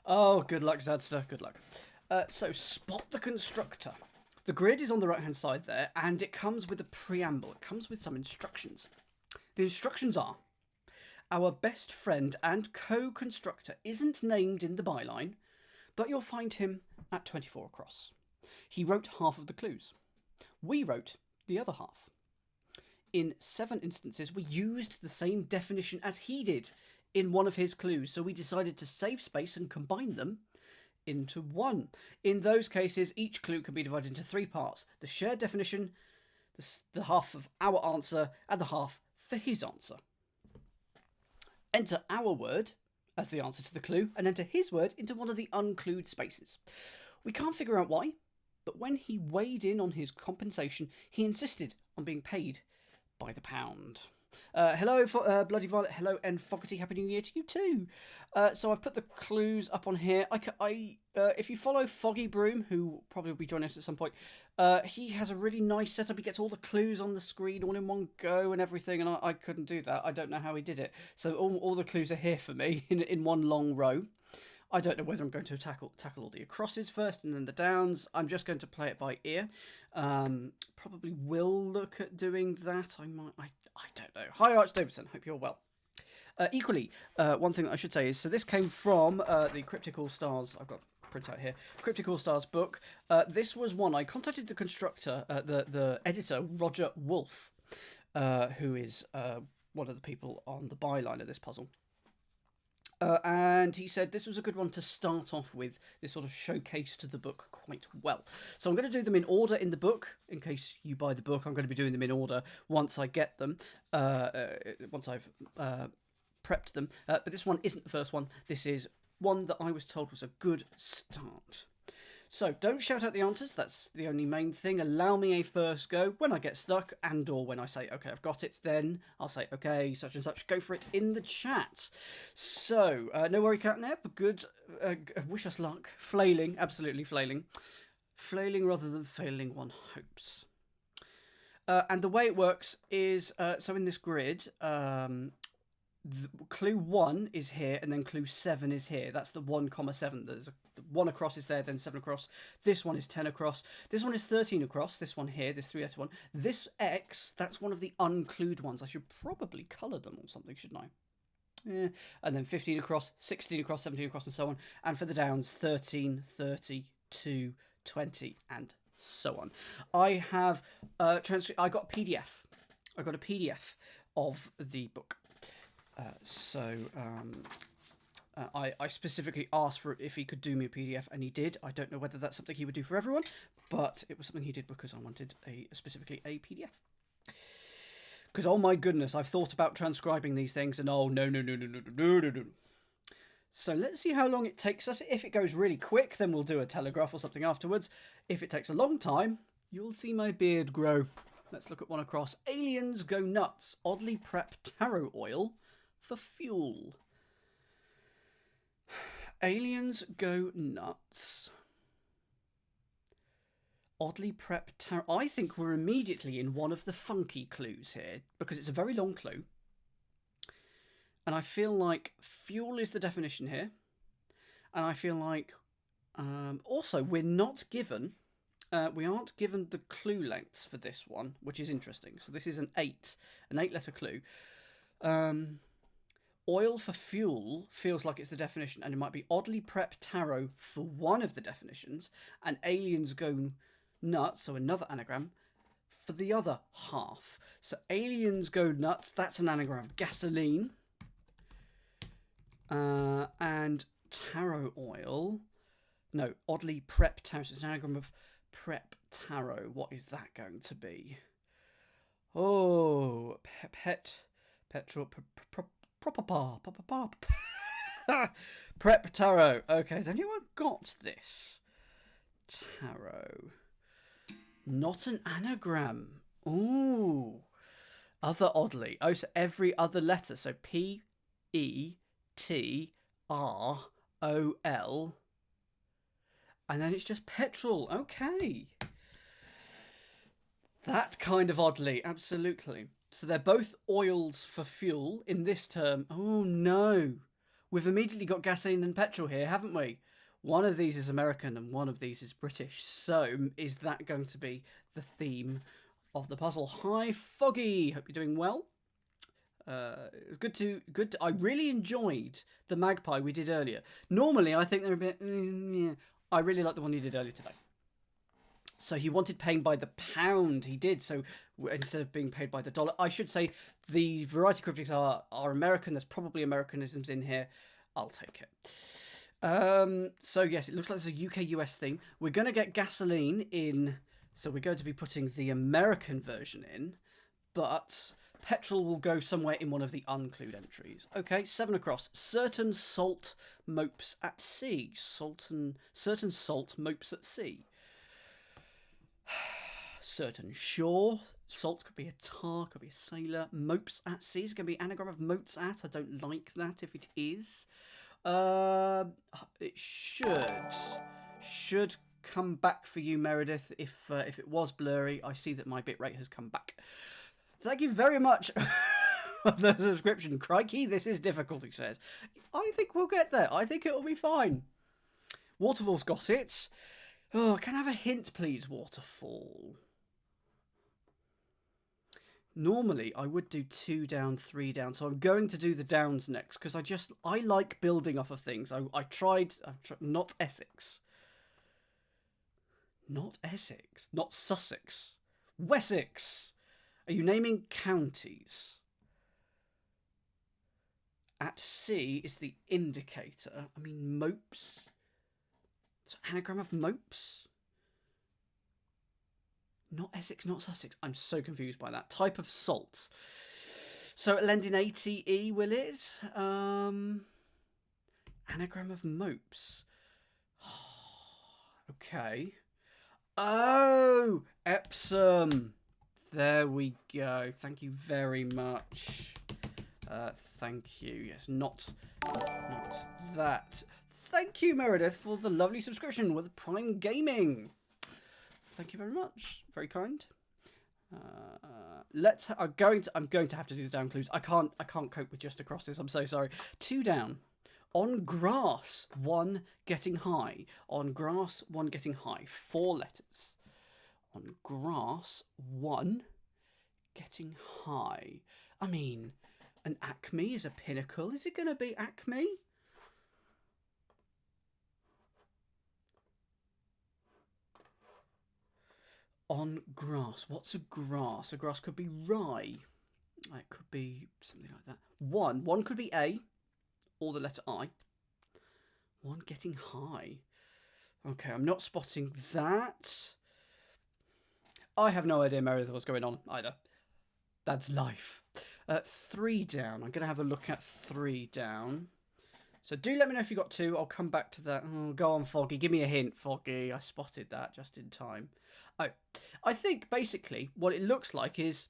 Oh, good luck, Zadster. Good luck. So, spot the constructor. The grid is on the right-hand side there, and it comes with a preamble. It comes with some instructions. The instructions are, our best friend and co-constructor isn't named in the byline, but you'll find him at 24 across. He wrote half of the clues. We wrote the other half. In 7 instances, we used the same definition as he did in one of his clues, so we decided to save space and combine them into one. In those cases, each clue can be divided into 3 parts. The shared definition, the half of our answer, and the half for his answer. Enter our word as the answer to the clue, and enter his word into one of the unclued spaces. We can't figure out why, but when he weighed in on his compensation, he insisted on being paid by the pound. Hello, Bloody Violet. Hello, and Fogarty. Happy New Year to you too. So I've put the clues up on here. If you follow Foggy Broom, who probably will be joining us at some point, he has a really nice setup. He gets all the clues on the screen all in one go and everything, and I couldn't do that. I don't know how he did it. So all the clues are here for me in one long row. I don't know whether I'm going to tackle all the acrosses first and then the downs. I'm just going to play it by ear. Probably will look at doing that. I don't know. Hi, Arch Davidson. Hope you're well. Equally, one thing that I should say is, so this came from the Cryptic All Stars. I've got a printout here. Cryptic All Stars book. This was one I contacted the constructor, the editor, Roger Wolfe, who is one of the people on the byline of this puzzle. And he said this was a good one to start off with. This sort of showcased the book quite well. So I'm going to do them in order in the book. In case you buy the book, I'm going to be doing them in order once I get them. Once I've prepped them. But this one isn't the first one. This is one that I was told was a good start. So don't shout out the answers. That's the only main thing. Allow me a first go. When I get stuck and or when I say, okay, I've got it, then I'll say, okay, such and such. Go for it in the chat. So, no worry, Catnap. Good. Wish us luck. Flailing. Absolutely flailing. Flailing rather than failing, one hopes. And the way it works is, so in this grid, clue 1 is here, and then clue 7 is here. That's the 1,7. There's 1 across is there, then 7 across. This one is 10 across. This one is 13 across. This one here, this 3-letter one. This X, that's one of the unclued ones. I should probably colour them or something, shouldn't I? Yeah. And then 15 across, 16 across, 17 across, and so on. And for the downs, 13, 30, 2, 20, and so on. I have I got a PDF. I got a PDF of the book. I specifically asked for if he could do me a PDF, and he did. I don't know whether that's something he would do for everyone, but it was something he did because I wanted specifically a PDF. Because, oh my goodness, I've thought about transcribing these things, and oh, no. So let's see how long it takes us. If it goes really quick, then we'll do a telegraph or something afterwards. If it takes a long time, you'll see my beard grow. Let's look at one across. Aliens go nuts. Oddly prep taro oil for fuel. Aliens go nuts. Oddly prep taro. I think we're immediately in one of the funky clues here because it's a very long clue. And I feel like fuel is the definition here. And I feel like also we're not given. We aren't given the clue lengths for this one, which is interesting. So this is an 8-letter clue. Oil for fuel feels like it's the definition, and it might be oddly prep taro for one of the definitions, and aliens go nuts, so another anagram, for the other half. So aliens go nuts, that's an anagram of gasoline. And taro oil, no, oddly prep taro, so it's an anagram of prep taro. What is that going to be? Oh, petrol, prep taro. Okay, has anyone got this? Taro. Not an anagram. Ooh. Other oddly. Oh, so every other letter. So P-E-T-R-O-L. And then it's just petrol. Okay. That kind of oddly. Absolutely. So they're both oils for fuel in this term. Oh, no. We've immediately got gasoline and petrol here, haven't we? One of these is American and one of these is British. So is that going to be the theme of the puzzle? Hi, Foggy. Hope you're doing well. It was good to. I really enjoyed the magpie we did earlier. Normally, I think they're a bit. Yeah. I really like the one you did earlier today. So he wanted paying by the pound. He did. So instead of being paid by the dollar, I should say the variety cryptics are American. There's probably Americanisms in here. I'll take it. So yes, it looks like there's a UK-US theme. We're going to get gasoline in. So we're going to be putting the American version in, but petrol will go somewhere in one of the unclued entries. Okay, 7 across. Certain salt mopes at sea. Certain salt mopes at sea. Certain shore. Salt could be a tar, could be a sailor. Mopes at sea is going to be anagram of moats at. I don't like that if it is. It should come back for you, Meredith. If it was blurry, I see that my bitrate has come back. Thank you very much for the subscription. Crikey, this is difficult, he says. I think we'll get there. I think it'll be fine. Waterfall's got it. Oh, can I have a hint, please, Waterfall? Normally, I would do 2 down, 3 down, so I'm going to do the downs next, because I like building off of things. I've tried, not Essex. Not Essex. Not Sussex. Wessex. Are you naming counties? At sea is the indicator. I mean, mopes. It's an anagram of mopes. Not Essex, not Sussex. I'm so confused by that. Type of salt. So it'll end in ATE, will it? Anagram of mopes. Okay. Oh, Epsom. There we go. Thank you very much. Thank you. Yes, not that. Thank you, Meredith, for the lovely subscription with Prime Gaming. Thank you very much. Very kind. I'm going to have to do the down clues. I can't cope with just across this. I'm so sorry. 2 down. On grass, 1 getting high. On grass, 1 getting high. 4 letters. On grass, 1 getting high. I mean, an Acme is a pinnacle. Is it going to be Acme? On grass. What's a grass? A grass could be rye. It could be something like that. 1 could be A or the letter I. 1 getting high. Okay, I'm not spotting that. I have no idea, Meredith, what's going on either. That's life. 3 down. I'm going to have a look at 3 down. So do let me know if you got 2. I'll come back to that. Oh, go on, Foggy. Give me a hint, Foggy. I spotted that just in time. Oh, I think basically what it looks like is...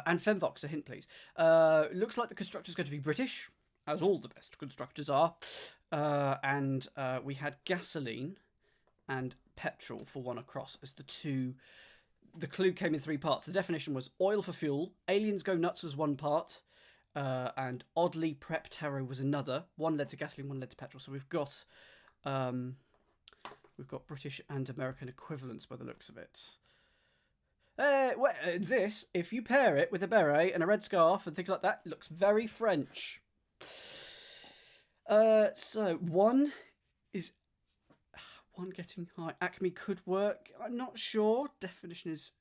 and Femvox, a hint, please. Looks like the Constructor's going to be British, as all the best Constructors are. And we had gasoline and petrol for 1 across as the 2... The clue came in 3 parts. The definition was oil for fuel, aliens go nuts was 1 part, and oddly prep tarot was another. 1 led to gasoline, 1 led to petrol. So we've got British and American equivalents by the looks of it. This, if you pair it with a beret and a red scarf and things like that, looks very French. So 1 is 1 getting high. Acme could work. I'm not sure. Definition is...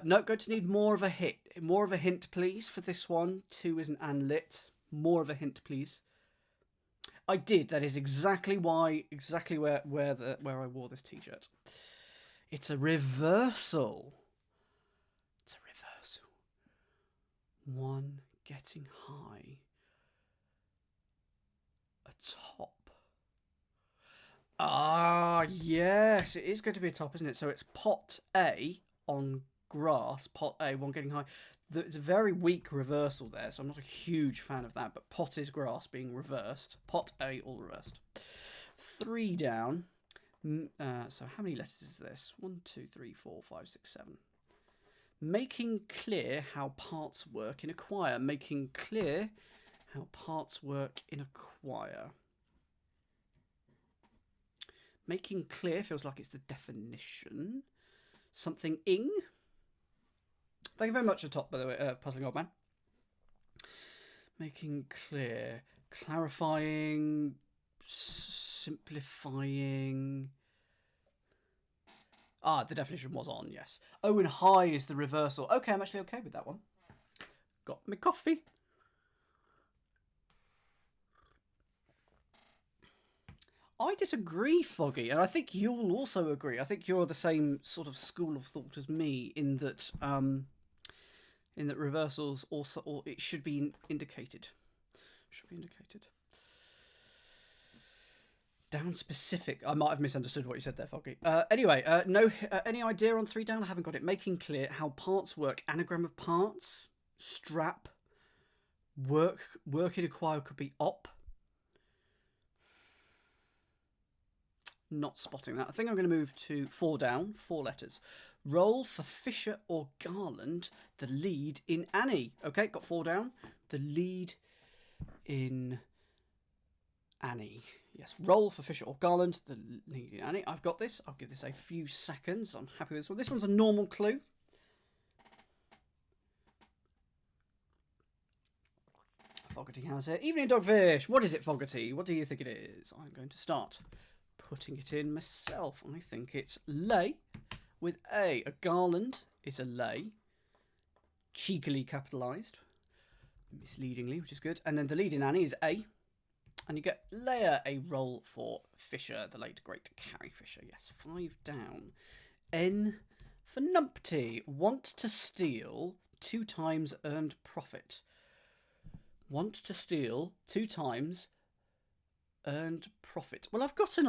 no, going to need more of a hint. More of a hint, please, for this one. 2 isn't unlit. More of a hint, please. I did. That is exactly why. Exactly where I wore this T-shirt. It's a reversal. It's a reversal. 1 getting high. A top. Ah, yes, it is going to be a top, isn't it? So it's pot A on grass, pot A, 1 getting high. It's a very weak reversal there, so I'm not a huge fan of that, but pot is grass being reversed. Pot A all reversed. 3 down. So how many letters is this? 1, 2, 3, 4, 5, 6, 7. Making clear how parts work in a choir. Making clear how parts work in a choir. Making clear feels like it's the definition. Something ing. Thank you very much, Top, by the way, Puzzling Old Man. Making clear. Clarifying. Simplifying. Ah, the definition was on, yes. Oh, and high is the reversal. Okay, I'm actually okay with that one. Got me coffee. I disagree, Foggy, and I think you'll also agree. I think you're the same sort of school of thought as me in that reversals also, or it should be indicated. Should be indicated. Down specific. I might have misunderstood what you said there, Foggy. Anyway, no. Any idea on 3 down? I haven't got it. Making clear how parts work. Anagram of parts. Strap. Work in a choir could be op. Not spotting that. I think I'm going to move to 4 down. 4 letters. Roll for Fisher or Garland. The lead in Annie. Okay, got 4 down. The lead in Annie. Yes, roll for Fisher or Garland, the lead in Annie. I've got this. I'll give this a few seconds. I'm happy with this one. This one's a normal clue. Fogarty has it. Evening Dogfish. What is it, Fogarty? What do you think it is? I'm going to start putting it in myself. I think it's lay with A. A garland is a lay. Cheekily capitalised. Misleadingly, which is good. And then the lead in Annie is A. And you get layer a roll for Fisher, the late great Carrie Fisher. Yes, 5 down. N for numpty. Want to steal 2 times earned profit. Want to steal 2 times earned profit. Well, I've got an.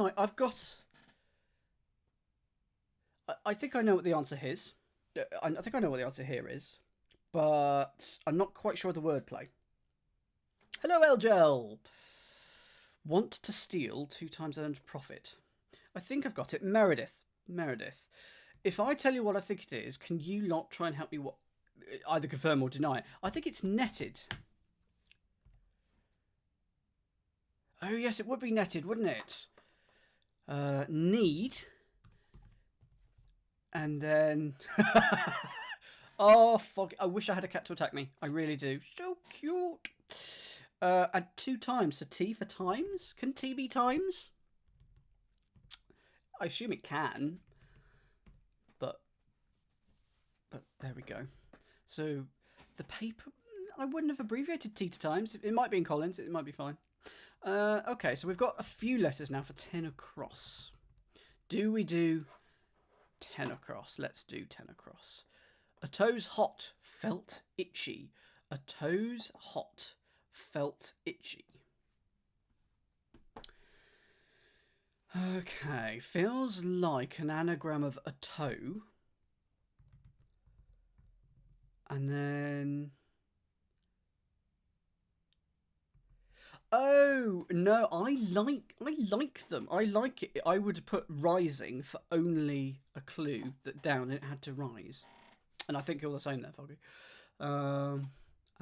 I think I know what the answer is. I think I know what the answer here is, but I'm not quite sure of the wordplay. Hello, Elgel. Want to steal 2 times earned profit. I think I've got it. Meredith. If I tell you what I think it is, can you not try and help me either confirm or deny it? I think it's netted. Oh, yes, it would be netted, wouldn't it? Need. And then... oh, fuck. I wish I had a cat to attack me. I really do. So cute. And 2 times. So T for times? Can T be times? I assume it can. But there we go. So the paper... I wouldn't have abbreviated T to times. It might be in Collins. It might be fine. Okay, so we've got a few letters now for 10 across. Do we do 10 across? Let's do 10 across. A toe's hot, felt itchy. A toe's hot, felt itchy. Okay, feels like an anagram of a toe. And then... oh, no, I like them. I like it. I would put rising for only a clue that down it had to rise. And I think you're the same there, Foggy. I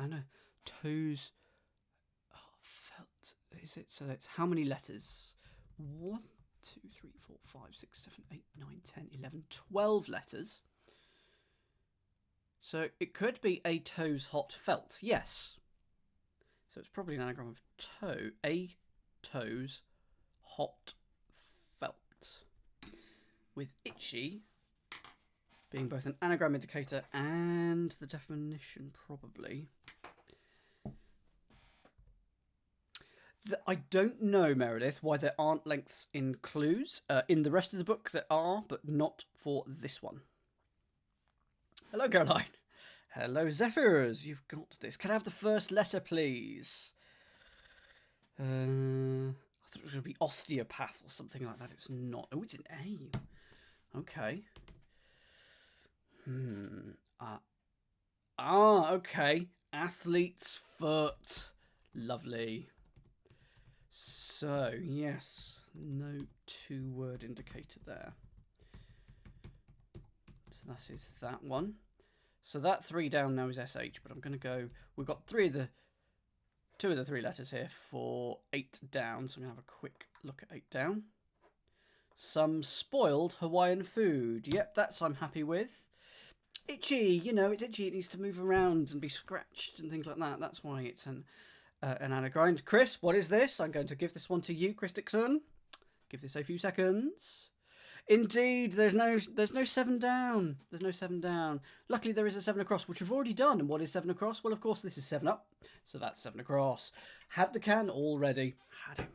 know. Toes. Oh, felt. Is it? So it's how many letters? 1, 2, 3, 4, 5, 6, 7, 8, 9, 10, 11, 12 letters. So it could be a toes hot felt. Yes. So it's probably an anagram of toe. A toes hot felt. With itchy being both an anagram indicator and the definition, probably. I don't know, Meredith, why there aren't lengths in clues. In the rest of the book there are, but not for this one. Hello, Caroline. Hello, Zephyrs. You've got this. Can I have the first letter, please? I thought it was going to be osteopath or something like that. It's not. Oh, it's an A. Okay. Okay. Athlete's foot. Lovely. So, yes. No 2-word indicator there. So that is that one. So that 3 down now is SH, but I'm going to go... We've got 2 of the 3 letters here for 8 down, so I'm going to have a quick look at 8 down. Some spoiled Hawaiian food. Yep, that's I'm happy with. Itchy, you know, it's itchy. It needs to move around and be scratched and things like that. That's why it's an anagrind. Chris, what is this? I'm going to give this one to you, Chris Dixon. Give this a few seconds. Indeed, there's no 7 down. There's no 7 down. Luckily, there is a 7 across, which we've already done. And what is 7 across? Well, of course, this is 7 up. So that's 7 across. Had the can already. Had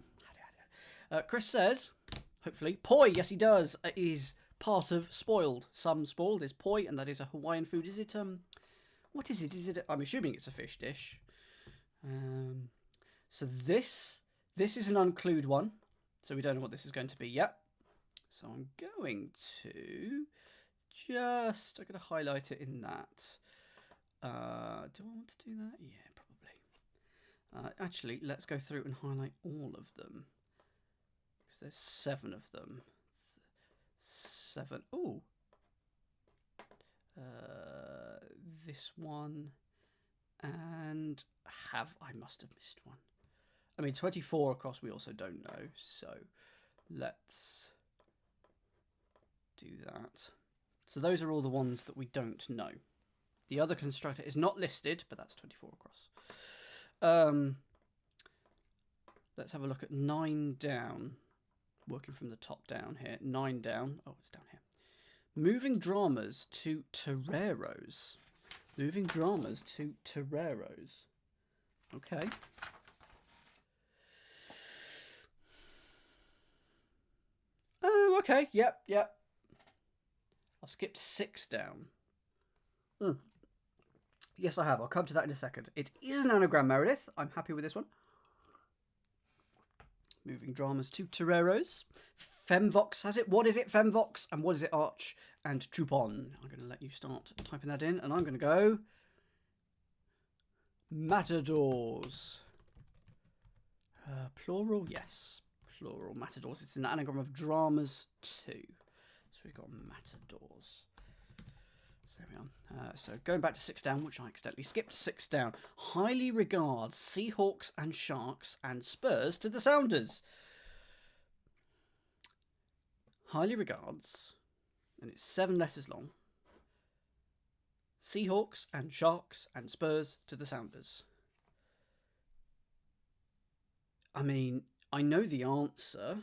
it. Chris says, hopefully, poi. Yes, he does. Is part of spoiled. Some spoiled is poi, and that is a Hawaiian food. Is it, what is it? Is it, I'm assuming it's a fish dish. So this is an unclued one. So we don't know what this is going to be yet. So I'm going to I'm going to highlight it in that. Do I want to do that? Yeah, probably. Actually, let's go through and highlight all of them. Because there's 7 of them. 7. Ooh. This one. And I must have missed one. I mean, 24 across we also don't know. So let's do that. So those are all the ones that we don't know. The other constructor is not listed, but that's 24 across. Let's have a look at 9 down. Working from the top down here. 9 down. Oh, it's down here. Moving dramas to toreros. Moving dramas to toreros. Okay. Oh, okay. Yep. I've skipped 6 down. Yes, I have. I'll come to that in a second. It is an anagram, Meredith. I'm happy with this one. Moving dramas to toreros. Femvox has it. What is it, Femvox? And what is it, Arch? And Trupon. I'm going to let you start typing that in. And I'm going to go... Matadors. Plural, yes. Plural, matadors. It's an anagram of dramas too. So we've got matadors. So there we are. So going back to 6 down, which I accidentally skipped. 6 down. Highly regards Seahawks and Sharks and Spurs to the Sounders. Highly regards, and it's 7 letters long. Seahawks and Sharks and Spurs to the Sounders. I mean, I know the answer,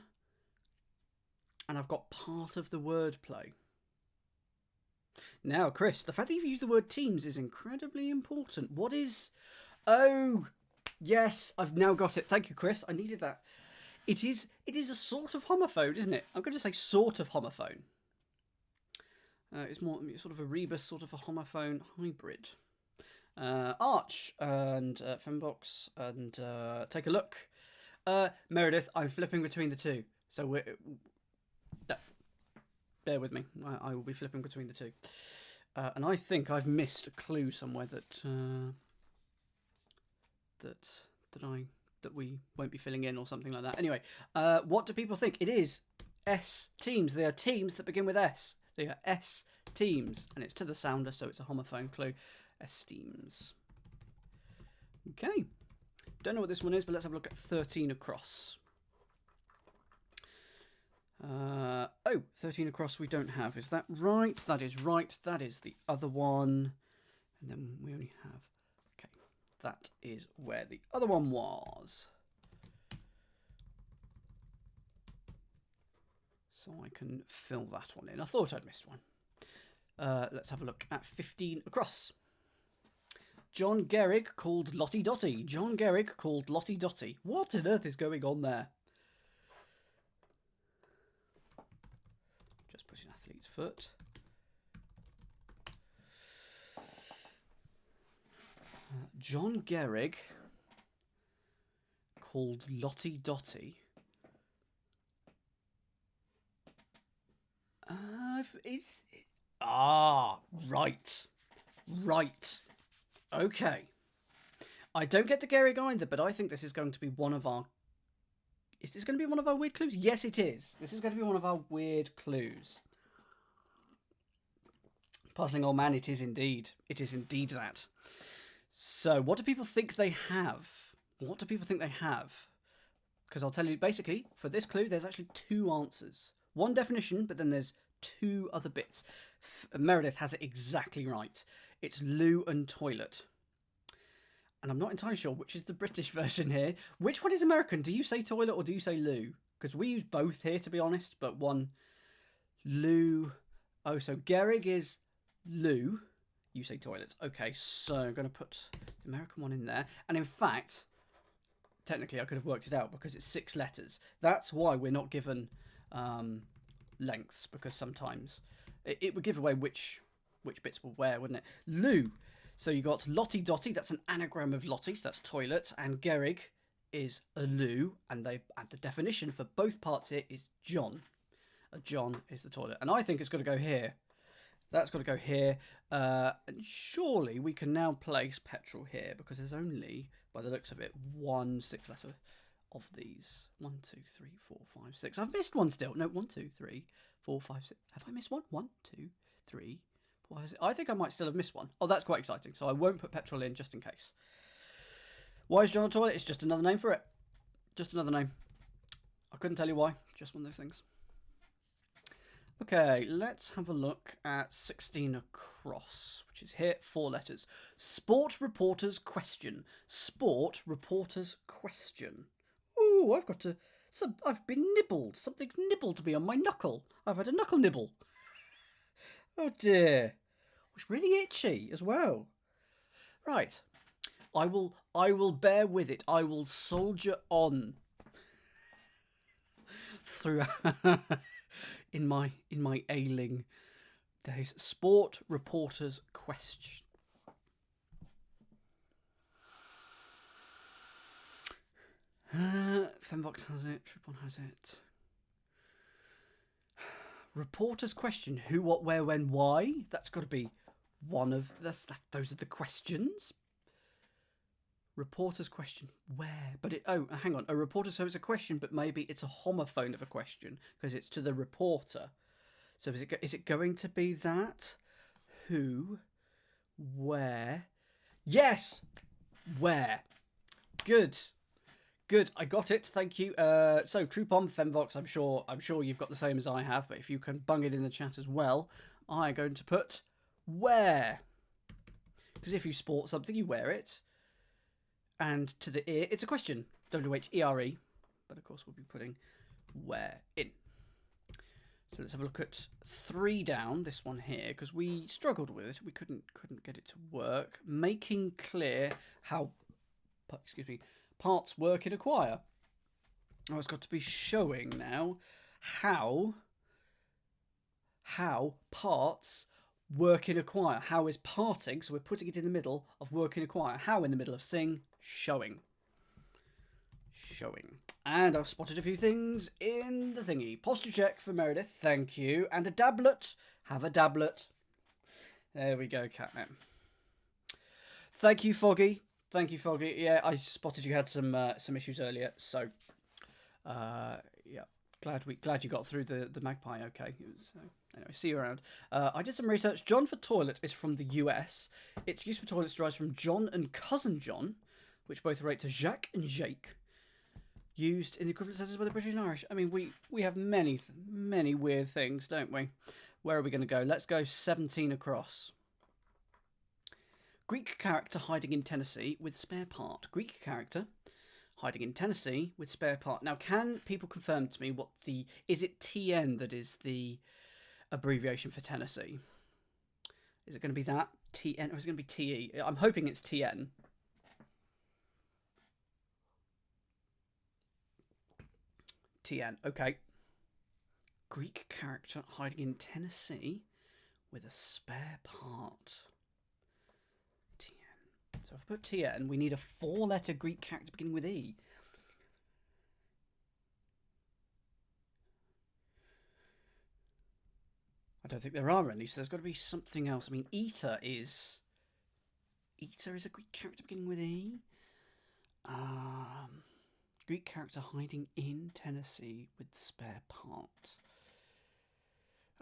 and I've got part of the wordplay. Now, Chris, the fact that you've used the word teams is incredibly important. What is... Oh, yes, I've now got it. Thank you, Chris. I needed that. It is a sort of homophone, isn't it? I'm going to say sort of homophone. It's more sort of a rebus, sort of a homophone hybrid. Arch and Fembox, and take a look. Meredith, I'm flipping between the two. So bear with me. I will be flipping between the two. And I think I've missed a clue somewhere that we won't be filling in or something like that. Anyway, what do people think? It is S teams. They are teams that begin with S. They are S teams, and it's to the sounder, so it's a homophone clue. S teams. Okay. Don't know what this one is, but let's have a look at 13 across. 13 across we don't have. Is that right? That is right. That is the other one. And then we only have... Okay. That is where the other one was. So I can fill that one in. I thought I'd missed one. Let's have a look at 15 across. John Gehrig called Lottie Dottie. John Gehrig called Lottie Dottie. What on earth is going on there? Just pushing athlete's foot. John Gehrig called Lottie Dottie. Right. Right. Okay. I don't get the Gehrig either, but I think this is going to be one of our... Is this going to be one of our weird clues? Yes, it is. This is going to be one of our weird clues. Puzzling old man, it is indeed. It is indeed that. So, what do people think they have? What do people think they have? Because I'll tell you, basically, for this clue, there's actually two answers. One definition, but then there's two other bits. Meredith has it exactly right. It's loo and toilet. And I'm not entirely sure which is the British version here. Which one is American? Do you say toilet or do you say loo? Because we use both here, to be honest, but one... Loo... Oh, so Gehrig is loo. You say toilets. Okay, so I'm going to put the American one in there. And in fact, technically I could have worked it out because it's 6 letters. That's why we're not given lengths, because sometimes it would give away which bits were where, wouldn't it? Loo. So you got Lottie Dottie, that's an anagram of Lottie, so that's toilet. And Gehrig is a loo, and the definition for both parts here is John. A John is the toilet. And I think it's got to go here. That's got to go here. And surely we can now place petrol here, because there's only, by the looks of it, 1 6-letter of these. 1, 2, 3, 4, 5, 6. I've missed one still. No, 1, 2, 3, 4, 5, 6. Have I missed one? 1, 2, 3, 4, 5, 6. I think I might still have missed one. Oh, that's quite exciting. So I won't put petrol in just in case. Why is John a toilet? It's just another name for it. Just another name. I couldn't tell you why. Just one of those things. Okay, let's have a look at 16 across, which is here, 4 letters. Sport reporter's question. Sport reporter's question. Ooh, I've been nibbled. Something's nibbled me on my knuckle. I've had a knuckle nibble. Oh dear. It's really itchy as well. Right. I will bear with it. I will soldier on through in my ailing days. Sport reporter's question. Femvox has it. Trupon has it. Reporter's question. Who, what, where, when, why? That's got to be one of... Those are the questions. Reporter's question. Where? But it... Oh, hang on. A reporter, so it's a question, but maybe it's a homophone of a question, because it's to the reporter. So is it going to be that? Who? Where? Yes! Where? Good. Good, I got it. Thank you. So Trupon, Femvox, I'm sure you've got the same as I have, but if you can bung it in the chat as well, I'm going to put where. Because if you sport something, you wear it. And to the ear, it's a question. W-H-E-R-E. But of course, we'll be putting where in. So let's have a look at 3 down, this one here, because we struggled with it. We couldn't get it to work. Making clear how, excuse me, parts work in a choir. Oh, it's got to be showing now how parts work in a choir. How is parting, so we're putting it in the middle of work in a choir. How in the middle of sing? Showing. Showing. And I've spotted a few things in the thingy. Posture check for Meredith, thank you. And a dablet. Have a dablet. There we go, Catnip. Thank you, Foggy. Thank you, Foggy. Yeah, I spotted you had some issues earlier, so yeah, glad you got through the magpie. Okay, anyway, see you around. I did some research. John for toilet is from the US. Its use for toilets derives from John and cousin John, which both relate to Jacques and Jake. Used in the equivalent sentences by the British and Irish. I mean, we have many weird things, don't we? Where are we going to go? Let's go 17 across. Greek character hiding in Tennessee with spare part. Greek character hiding in Tennessee with spare part. Now, can people confirm to me what is it TN that is the abbreviation for Tennessee? Is it going to be that? TN, or is it going to be TE? I'm hoping it's TN. TN, okay. Greek character hiding in Tennessee with a spare part. TN. So if I put TN, we need a 4-letter Greek character beginning with E. I don't think there are any, so there's got to be something else. I mean, Eater is a Greek character beginning with E. Greek character hiding in Tennessee with spare part.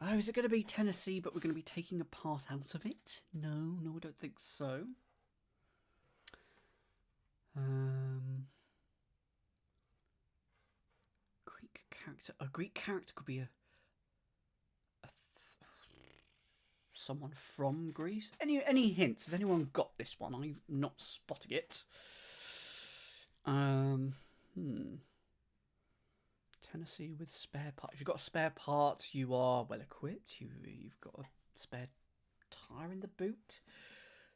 Oh, is it going to be Tennessee, but we're going to be taking a part out of it? No, I don't think so. Greek character. A Greek character could be someone from Greece. Any hints? Has anyone got this one? I'm not spotting it. Tennessee with spare parts. If you've got spare parts, you are well equipped. You've got a spare tire in the boot.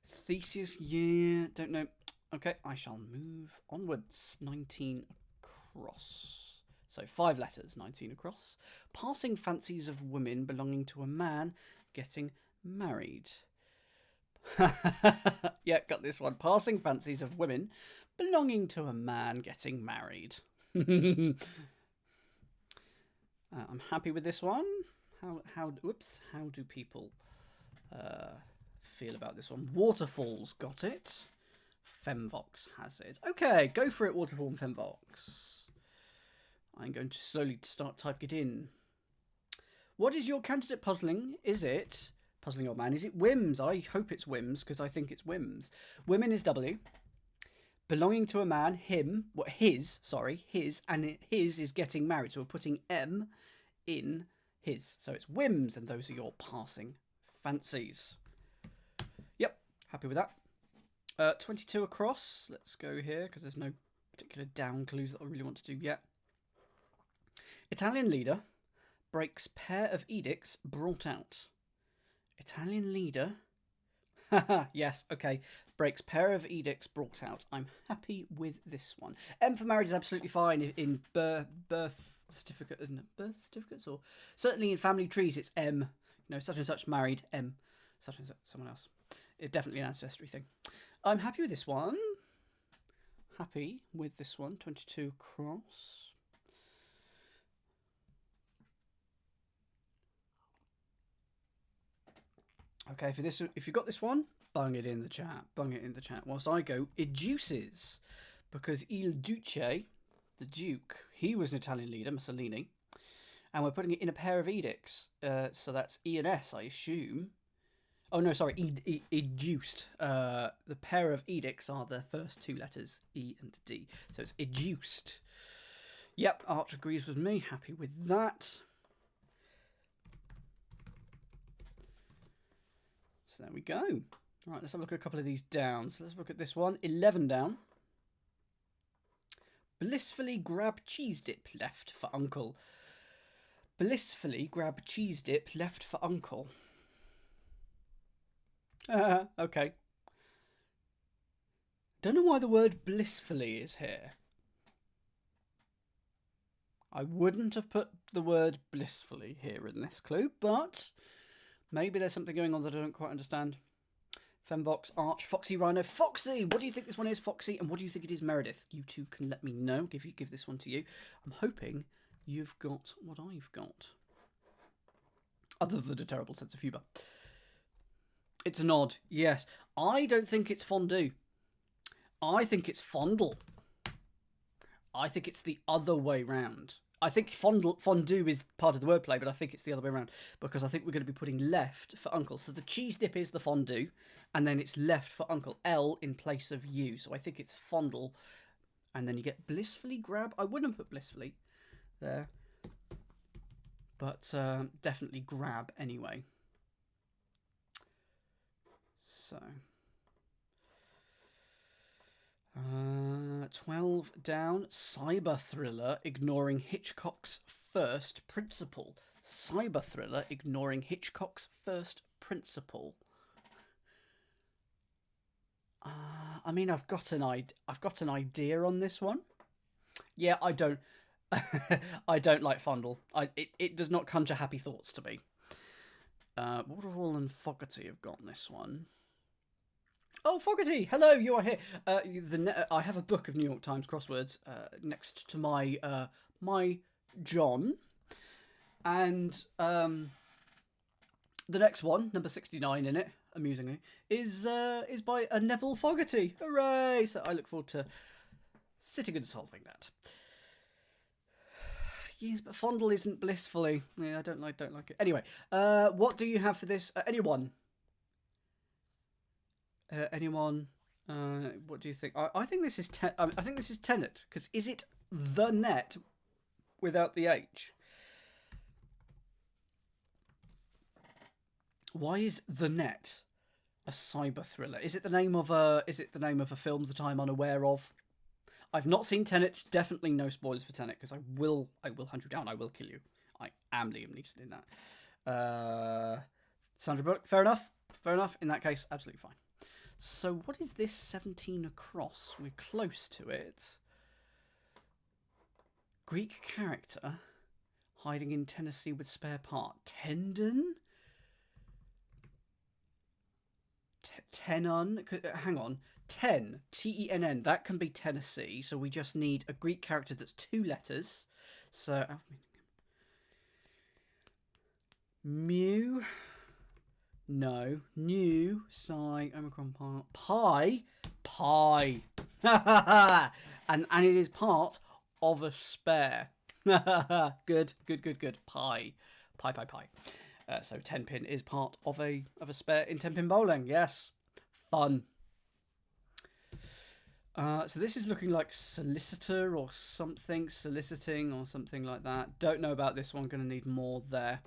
Theseus, yeah, don't know. Okay, I shall move onwards. 19 across. So 5 letters, 19 across. Passing fancies of women belonging to a man getting married. Yeah, got this one. Passing fancies of women belonging to a man getting married. I'm happy with this one. How do people feel about this one? Waterfalls got it. Femvox has it. Okay, go for it, Waterfall and Femvox. I'm going to slowly start typing it in. What is your candidate puzzling? Is it puzzling old man? Is it whims? I hope it's whims because I think it's whims. Women is W. Belonging to a man, him, his, and his is getting married. So we're putting M in his. So it's whims, and those are your passing fancies. Yep, happy with that. 22 across. Let's go here, because there's no particular down clues that I really want to do yet. Italian leader breaks pair of edicts brought out. Italian leader... yes, okay. Breaks pair of edicts brought out. I'm happy with this one. M for marriage is absolutely fine in birth certificates, or certainly in family trees it's M. You know, such and such married, M. Such and such, someone else. It's definitely an ancestry thing. I'm happy with this one. Happy with this one. 22 across. Okay, for this, if you got this one, bung it in the chat. Bung it in the chat. Whilst I go, educes, because Il Duce, the Duke, he was an Italian leader, Mussolini, and we're putting it in a pair of edicts. So that's E and S, I assume. Oh no, sorry, educed. The pair of edicts are the first 2 letters, E and D. So it's educed. Yep, Arch agrees with me. Happy with that. So there we go. All right, let's have a look at a couple of these down. So let's look at this one. 11 down. Blissfully grab cheese dip left for uncle. Blissfully grab cheese dip left for uncle. Okay. Don't know why the word blissfully is here. I wouldn't have put the word blissfully here in this clue, but... maybe there's something going on that I don't quite understand. Femvox, Arch, Foxy, Rhino. Foxy! What do you think this one is, Foxy? And what do you think it is, Meredith? You two can let me know. Give this one to you. I'm hoping you've got what I've got. Other than a terrible sense of humour. It's a nod, yes. I don't think it's fondue. I think it's fondle. I think it's the other way round. I think fondue is part of the wordplay, but I think it's the other way around because I think we're going to be putting left for uncle. So the cheese dip is the fondue, and then it's left for uncle. L in place of U. So I think it's fondle, and then you get blissfully grab. I wouldn't put blissfully there, but definitely grab anyway. So 12 down. Cyber thriller ignoring Hitchcock's first principle. Cyber thriller ignoring Hitchcock's first principle. I mean, I've got an idea on this one. Yeah, I don't. I don't like fondle. It does not conjure happy thoughts to me. Waterfall and Fogarty have got this one. Oh, Fogarty! Hello, you are here. I have a book of New York Times crosswords next to my my John, and the next one, number 69 in it, amusingly, is by a Neville Fogarty. Hooray! So I look forward to sitting and solving that. Yes, but fondle isn't blissfully. Yeah, I don't like it. Anyway, what do you have for this? Anyone? Anyone? What do you think? I think this is I think this is Tenet, because is it the net without the H? Why is the net a cyber thriller? Is it the name of a film that I'm unaware of? I've not seen Tenet. Definitely no spoilers for Tenet, because I will hunt you down. I will kill you. I am Liam Neeson in that. Sandra Bullock. Fair enough. In that case, absolutely fine. So what is this 17 across? We're close to it. Greek character hiding in Tennessee with spare part. Tendon? Tenon? Hang on. Tenn. That can be Tennessee. So we just need a Greek character that's 2 letters. So... Mu... No. Nu, psi, omicron, pi. and it is part of a spare. Good. Pi. So 10-pin is part of a spare in 10-pin bowling. Yes. Fun. So this is looking like solicitor or something. Soliciting or something like that. Don't know about this one. Going to need more there.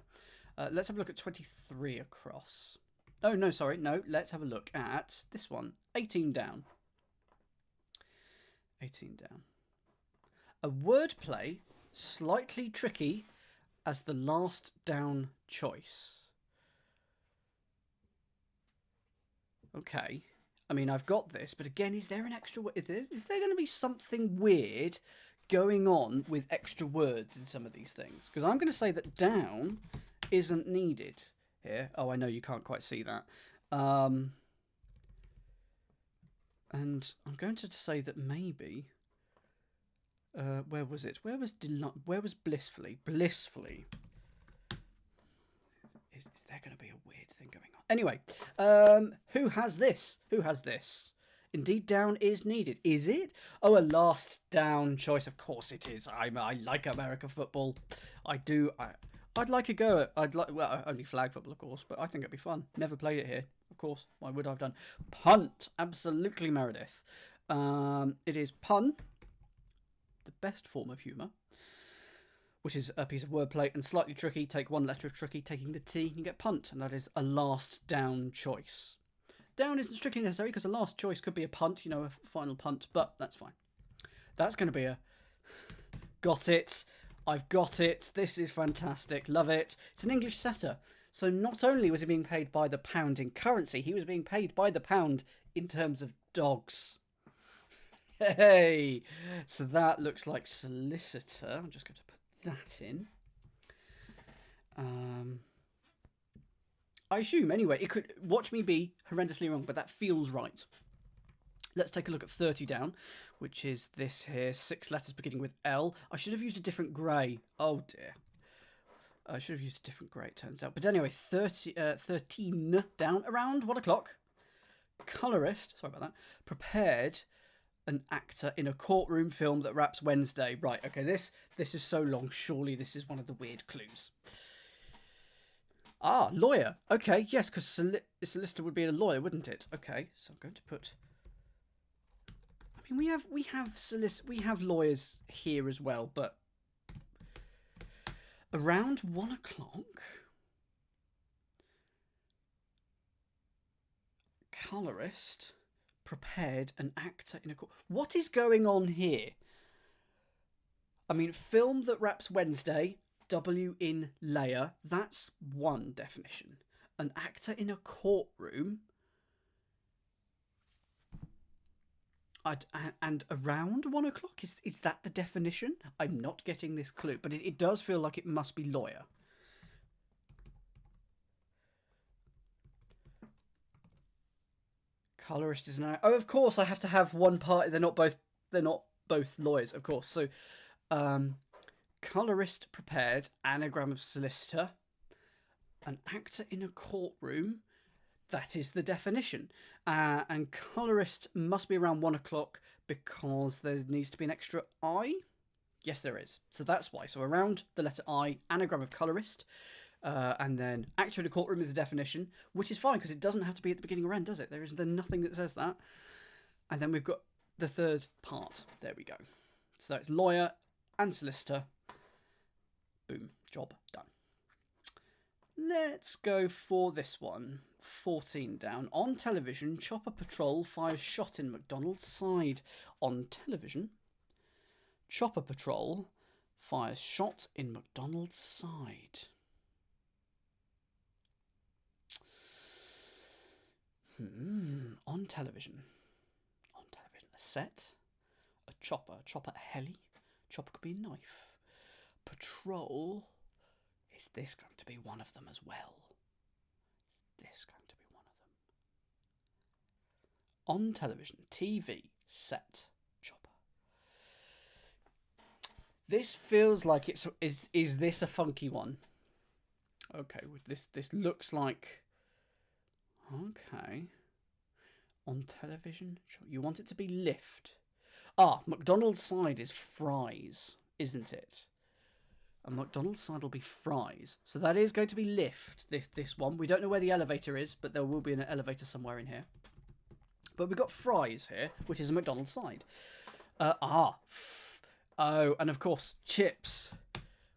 Let's have a look at 23 across. Oh, no, sorry. No, let's have a look at this one. 18 down. 18 down. A wordplay, slightly tricky, as the last down choice. Okay. I mean, I've got this, but again, is there an extra word? Is there going to be something weird going on with extra words in some of these things? Because I'm going to say that down isn't needed here. Oh, I know you can't quite see that. And I'm going to say that maybe... where was it? Where was blissfully? Blissfully. Is there going to be a weird thing going on? Anyway, who has this? Indeed, down is needed. Is it? Oh, a last down choice. Of course it is. I like American football. I do. I'd like a go at... well, only flag football, of course, but I think it'd be fun. Never played it here, of course. Why would I have done? Punt. Absolutely, Meredith. It is pun, the best form of humour, which is a piece of wordplay and slightly tricky. Take one letter of tricky, taking the T, you get punt, and that is a last down choice. Down isn't strictly necessary, because a last choice could be a punt, a final punt, but that's fine. That's going to be a... Got it. I've got it. This is fantastic. Love it. It's an English setter. So not only was he being paid by the pound in currency, he was being paid by the pound in terms of dogs. Hey! So that looks like solicitor. I'm just going to put that in. I assume, anyway, it could... Watch me be horrendously wrong, but that feels right. Let's take a look at 30 down, which is this here. 6 letters beginning with L. I should have used a different grey. Oh, dear. I should have used a different grey, it turns out. But anyway, 13 down, around 1 o'clock. Colorist, sorry about that, prepared an actor in a courtroom film that wraps Wednesday. Right, okay, this is so long. Surely this is one of the weird clues. Ah, lawyer. Okay, yes, because solicitor would be a lawyer, wouldn't it? Okay, so I'm going to put... I mean, we have lawyers here as well, but around 1 o'clock, colorist prepared an actor in a court. What is going on here? I mean, film that wraps Wednesday, W in layer. That's one definition. An actor in a courtroom. And around 1 o'clock? Is that the definition? I'm not getting this clue, but it does feel like it must be lawyer. Colorist is now... Oh, of course, I have to have one party. They're not both lawyers, of course. So, colorist prepared, anagram of solicitor, an actor in a courtroom. That is the definition. And colorist must be around 1 o'clock because there needs to be an extra I. Yes, there is. So that's why. So around the letter I, anagram of colorist, and then actor in a courtroom is a definition, which is fine because it doesn't have to be at the beginning or end, does it? There's nothing that says that. And then we've got the third part. There we go. So it's lawyer and solicitor. Boom. Job done. Let's go for this one. 14 down. On television, chopper patrol fires shot in McDonald's side. On television, chopper patrol fires shot in McDonald's side. On television. On television. A set. A chopper. Chopper a heli. Chopper could be a knife. Patrol. Is this going to be one of them as well? Is this going to be one of them? On television. TV. Set. Chopper. This feels like it's... Is this a funky one? Okay. This looks like... Okay. On television. You want it to be lift. McDonald's side is fries, isn't it? And McDonald's side will be fries. So that is going to be lift, this one. We don't know where the elevator is, but there will be an elevator somewhere in here. But we've got fries here, which is a McDonald's side. Oh, and of course, chips.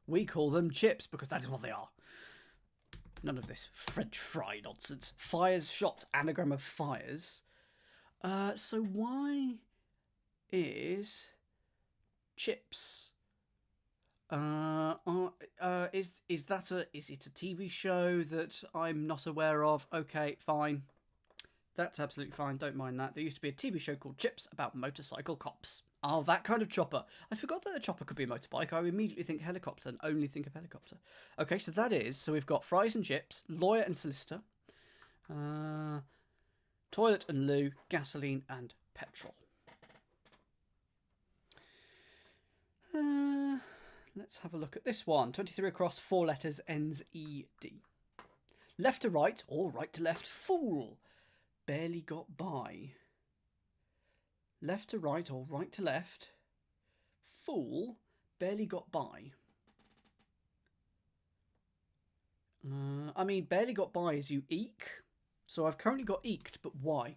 We call them chips because that is what they are. None of this French fry nonsense. Fires shot, anagram of fires. So why is chips? Is it a TV show that I'm not aware of? Okay, fine. That's absolutely fine. Don't mind that. There used to be a TV show called Chips about motorcycle cops. Oh, that kind of chopper. I forgot that a chopper could be a motorbike. I immediately think helicopter and only think of helicopter. Okay, so that is... So we've got fries and chips, lawyer and solicitor, toilet and loo, gasoline and petrol. Let's have a look at this one. 23 across, 4 letters, ends ED. Left to right, or right to left, fool. Barely got by. Left to right or right to left. Fool. Barely got by. I mean, barely got by is you eke. So I've currently got eked, but why?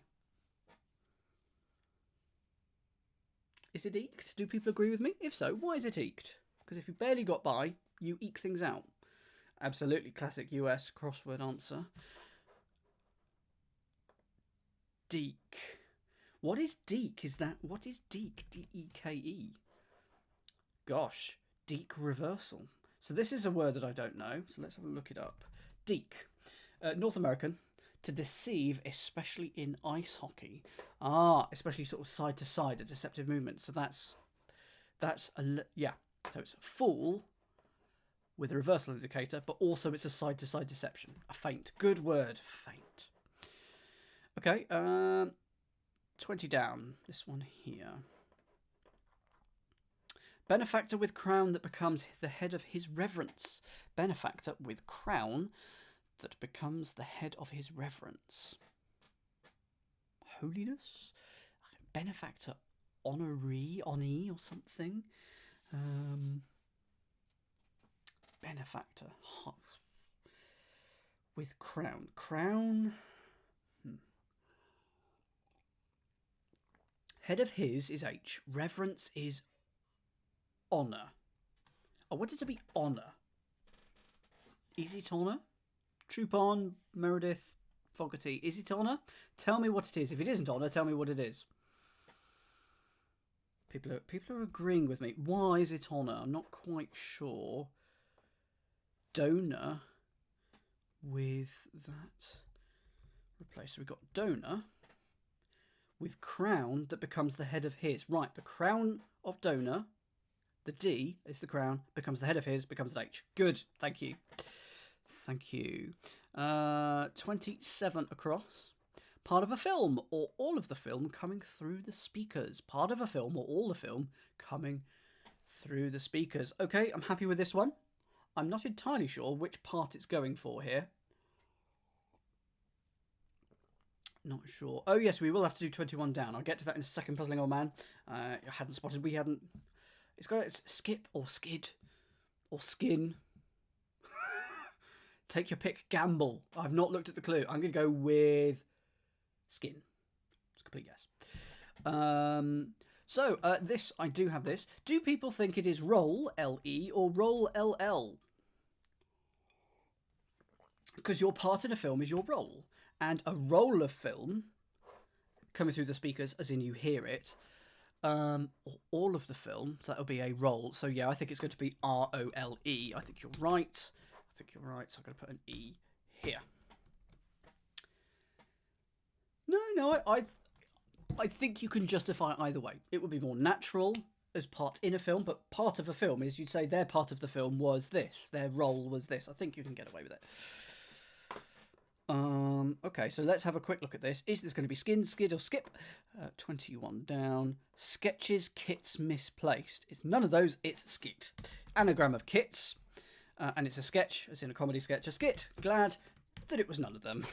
Is it eked? Do people agree with me? If so, why is it eked? Because if you barely got by, you eke things out. Absolutely classic US crossword answer. Deke. What is deke? What is deke? D-E-K-E. Gosh. Deke reversal. So this is a word that I don't know. So let's have a look it up. Deke. North American. To deceive, especially in ice hockey. Especially sort of side to side, a deceptive movement. So yeah. So it's a fool with a reversal indicator, but also it's a side to side deception. A feint. Good word. Feint. Okay. 20 down. This one here. Benefactor with crown that becomes the head of his reverence. Benefactor with crown that becomes the head of his reverence. Holiness? Benefactor honoree or something. Benefactor. With crown. Crown. Head of his is H. Reverence is honour. I want it to be honour. Is it honour? Troupon, Meredith, Fogarty. Is it honour? Tell me what it is. If it isn't honour, tell me what it is. People are agreeing with me. Why is it honour? I'm not quite sure. Donor with that replace. So we've got donor with crown that becomes the head of his. Right, the crown of donor, the D is the crown, becomes the head of his, becomes an H. Good, thank you. Thank you. 27 across. Part of a film or all of the film coming through the speakers. Part of a film or all the film coming through the speakers. Okay, I'm happy with this one. I'm not entirely sure which part it's going for here. Not sure. Oh, yes, we will have to do 21 down. I'll get to that in a second, puzzling old man. I hadn't spotted. We hadn't... It's skip or skid or skin. Take your pick. Gamble. I've not looked at the clue. I'm going to go with skin. It's a complete guess. This, I do have this. Do people think it is roll, L-E, or roll, L-L? Because your part in a film is your role. And a roll of film, coming through the speakers, as in you hear it, or all of the film, so that'll be a roll. So yeah, I think it's going to be R-O-L-E. I think you're right. So I'm going to put an E here. No, I think you can justify it either way. It would be more natural as part in a film, but part of a film is you'd say their part of the film was this, their role was this. I think you can get away with it. Okay, so let's have a quick look at this. Is this going to be skin, skid, or skip? 21 down. Sketches, kits, misplaced. It's none of those, it's skit. Anagram of kits. And it's a sketch, as in a comedy sketch. A skit. Glad that it was none of them.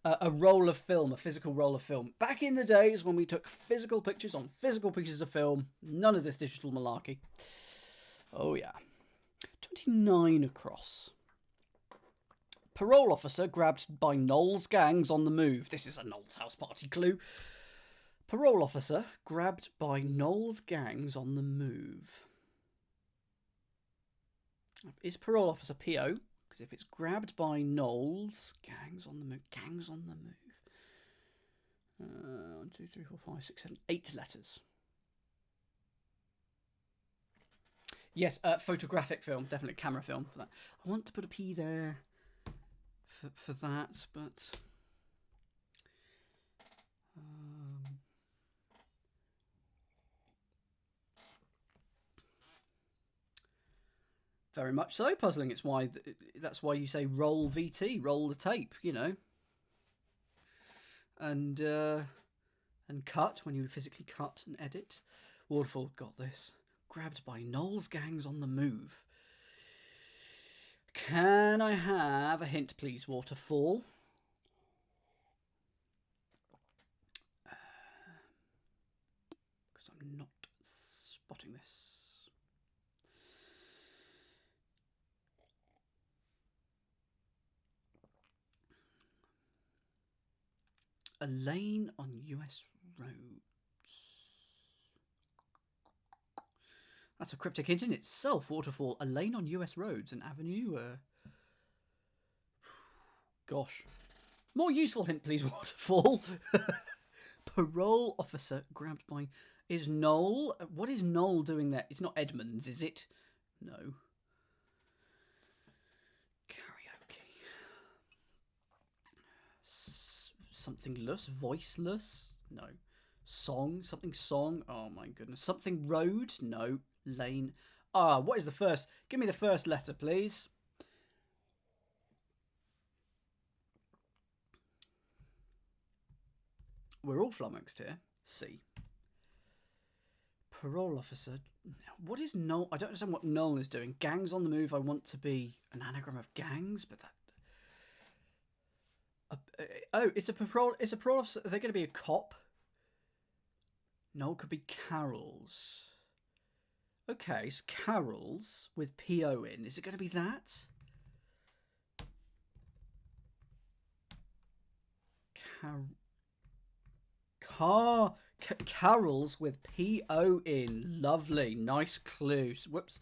A roll of film, a physical roll of film. Back in the days when we took physical pictures on physical pieces of film, none of this digital malarkey. Oh yeah. 29 across. Parole officer grabbed by Noel's gangs on the move. This is a Noel's house party clue. Parole officer grabbed by Noel's gangs on the move. Is parole officer PO? Because if it's grabbed by Noel's gangs on the move, 1, 2, 3, 4, 5, 6, 7, 8 letters. Yes, photographic film, definitely camera film for that. I want to put a P there for that, but very much so puzzling. It's why that's why you say roll VT, roll the tape, you know, and cut when you physically cut and edit. Waterfall got this. Grabbed by Noel's gangs on the move. Can I have a hint, please, Waterfall? Because I'm not spotting this. A lane on US roads. That's a cryptic hint in itself, Waterfall. A lane on US roads, an avenue. Gosh. More useful hint, please, Waterfall. Parole officer grabbed by... Is Noel... What is Noel doing there? It's not Edmonds, is it? No. Karaoke. Something-less? Voiceless? No. Song? Something song? Oh my goodness. Something road? No. Lane. What is the first? Give me the first letter, please. We're all flummoxed here. C. Parole officer. What is Noel? I don't understand what Noel is doing. Gangs on the move. I want to be an anagram of gangs, but that... it's a parole officer. Are they going to be a cop? Noel could be Carols. Okay, it's Carols with P-O in. Is it going to be that? Carols with P-O in. Lovely. Nice clue. Whoops.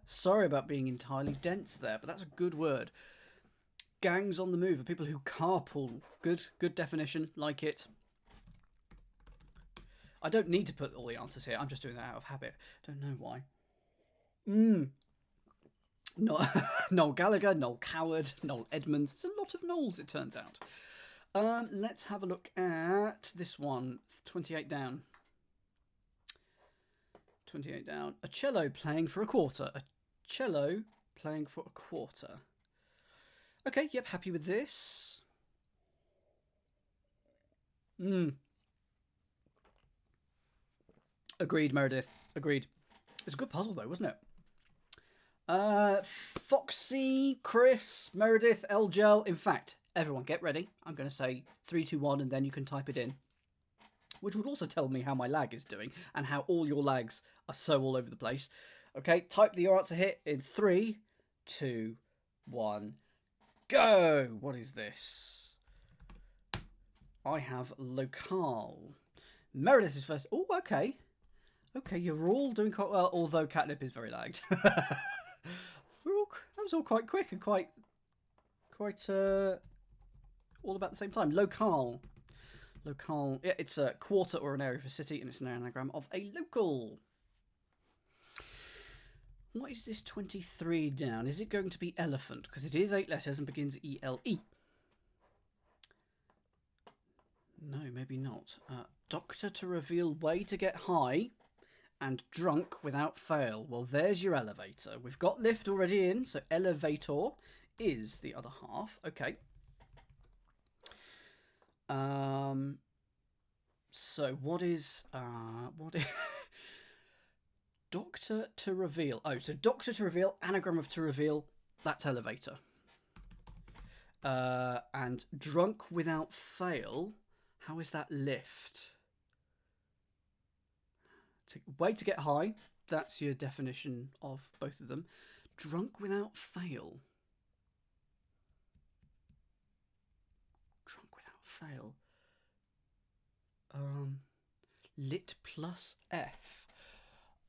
Sorry about being entirely dense there, but that's a good word. Gangs on the move are people who carpool. Good definition. Like it. I don't need to put all the answers here. I'm just doing that out of habit. Don't know why. Noel Gallagher, Noel Coward, Noel Edmonds. It's a lot of Noels, it turns out. Let's have a look at this one. 28 down. 28 down. A cello playing for a quarter. A cello playing for a quarter. Okay, yep, happy with this. Agreed, Meredith. Agreed. It's a good puzzle, though, wasn't it? Foxy, Chris, Meredith, Elgel. In fact, everyone get ready. I'm going to say 3, 2, 1, and then you can type it in. which would also tell me how my lag is doing and how all your lags are so all over the place. Okay, type your answer here in 3, 2, 1, go! What is this? I have locale. Meredith is first. Oh, okay. Okay, you're all doing quite well, although Catnip is very lagged. That was all quite quick and quite all about the same time. Locale. Locale. Yeah, it's a quarter or an area of a city, and it's an anagram of a local. What is this 23 down? Is it going to be elephant? Because it is 8 letters and begins E-L-E. No, maybe not. Doctor to reveal way to get high and drunk without fail. Well, there's your elevator. We've got lift already in, so elevator is the other half. Okay. So what is Doctor to reveal? Oh, so Doctor to reveal, anagram of to reveal, that's elevator. And drunk without fail, how is that lift? Way to get high, that's your definition of both of them. Drunk without fail. Drunk without fail. Lit plus F.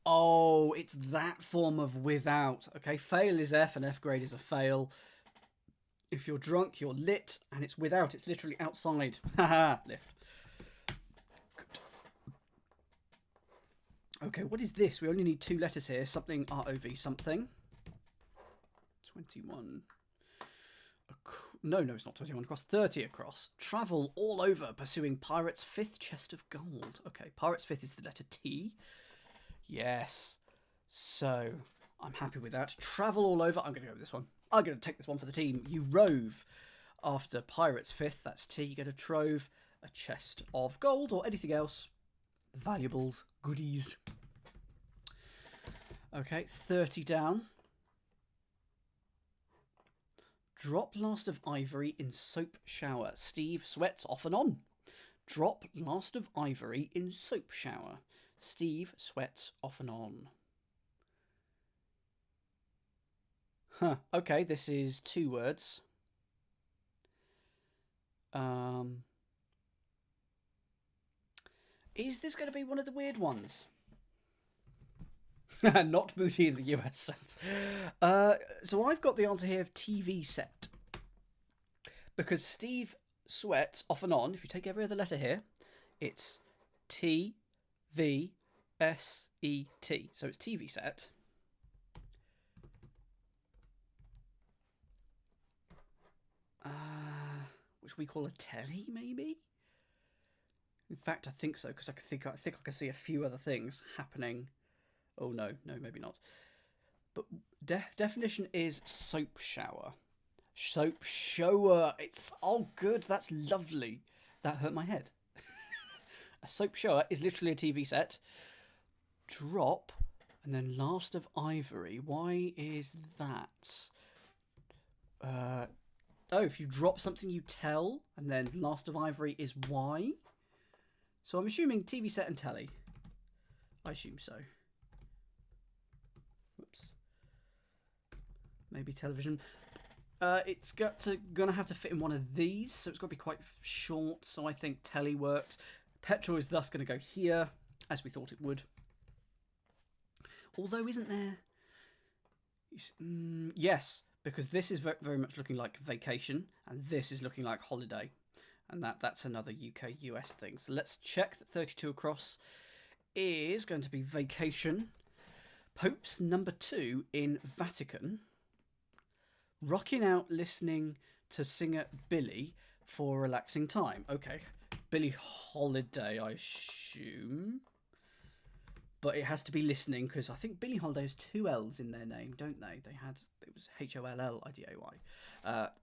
Oh, it's that form of without. Okay, fail is F and F grade is a fail. If you're drunk, you're lit, and it's without. It's literally outside. Haha, lift. Good. Okay, what is this? We only need 2 letters here. Something ROV something. 21. No, it's not 21 across. 30 across. Travel all over, pursuing Pirate's 5th chest of gold. Okay, Pirate's 5th is the letter T. Yes. So, I'm happy with that. Travel all over. I'm going to go with this one. I'm going to take this one for the team. You rove. After Pirate's 5th, that's T. You get a trove, a chest of gold, or anything else. Valuables, goodies. Okay, 30 down. Drop last of ivory in soap shower. Steve sweats off and on. Drop last of ivory in soap shower. Steve sweats off and on. Huh. Okay, this is 2 words. Is this going to be one of the weird ones? Not booty in the US sense. So I've got the answer here of TV set. Because Steve sweats off and on. If you take every other letter here, it's T, V, S, E, T. So it's TV set. Which we call a telly, maybe? In fact, I think so, because I think I can see a few other things happening. Oh, no, maybe not. But definition is soap shower. Soap shower. It's, oh, good. That's lovely. That hurt my head. A soap shower is literally a TV set. Drop, and then last of ivory. Why is that? Oh, if you drop something, you tell, and then last of ivory is why. So I'm assuming TV set and telly. I assume so. Whoops. Maybe television. It's gonna have to fit in one of these, so it's got to be quite short. So I think telly works. Petrol is thus going to go here, as we thought it would. Although, isn't there? Yes, because this is very much looking like vacation, and this is looking like holiday, and that's another UK-US thing. So let's check that 32 across is going to be vacation. Pope's number 2 in Vatican. Rocking out listening to singer Billie for relaxing time. Okay, Billie Holiday, I assume. But it has to be listening, because I think Billie Holiday has 2 L's in their name, don't they? It was H-O-L-L-I-D-A-Y,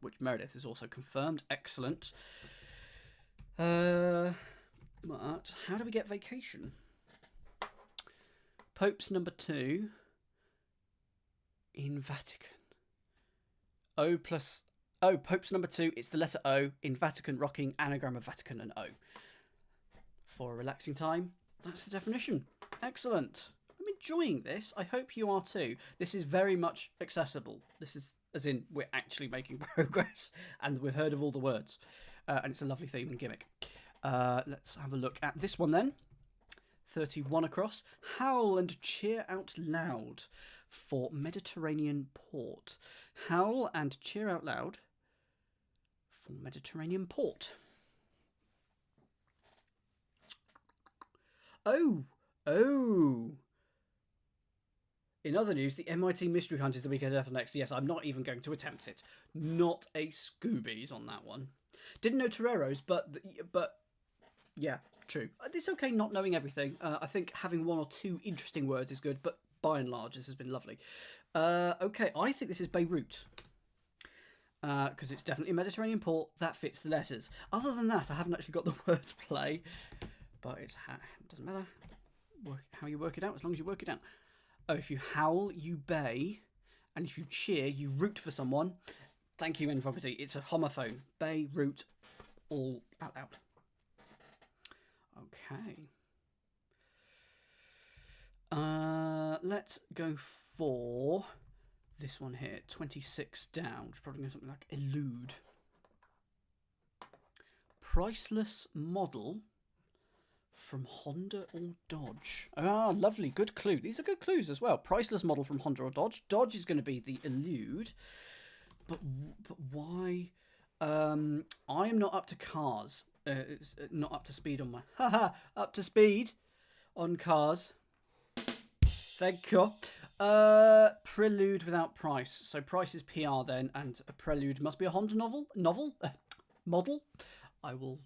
which Meredith has also confirmed. Excellent. But how do we get vacation? Pope's number 2 in Vatican. Pope's number 2, it's the letter O in Vatican, rocking, anagram of Vatican and O. For a relaxing time, that's the definition. Excellent. I'm enjoying this. I hope you are too. This is very much accessible. This is, as in, we're actually making progress, and we've heard of all the words. And it's a lovely theme and gimmick. Let's have a look at this one then. 31 across. Howl and cheer out loud for Mediterranean port. Howl and cheer out loud for Mediterranean port. Oh! In other news, the MIT Mystery Hunt is the weekend after next. Yes, I'm not even going to attempt it. Not a Scoobies on that one. Didn't know Toreros, but yeah, true. It's okay not knowing everything. I think having one or two interesting words is good, but by and large, this has been lovely. Okay, I think this is Beirut. Because it's definitely a Mediterranean port. That fits the letters. Other than that, I haven't actually got the word play. But it doesn't matter how you work it out, as long as you work it out. Oh, if you howl, you bay. And if you cheer, you root for someone. Thank you, Infoproperty. It's a homophone. Bay, root, all out loud. Okay. Let's go for this one here. 26 down. Which is probably going to be something like elude. Priceless model from Honda or Dodge. Ah, lovely. Good clue. These are good clues as well. Priceless model from Honda or Dodge. Dodge is going to be the elude. But why? I am not up to cars. It's not up to speed on my... up to speed on cars. Thank you. Prelude without price. So price is PR then, and a prelude must be a Honda model. I will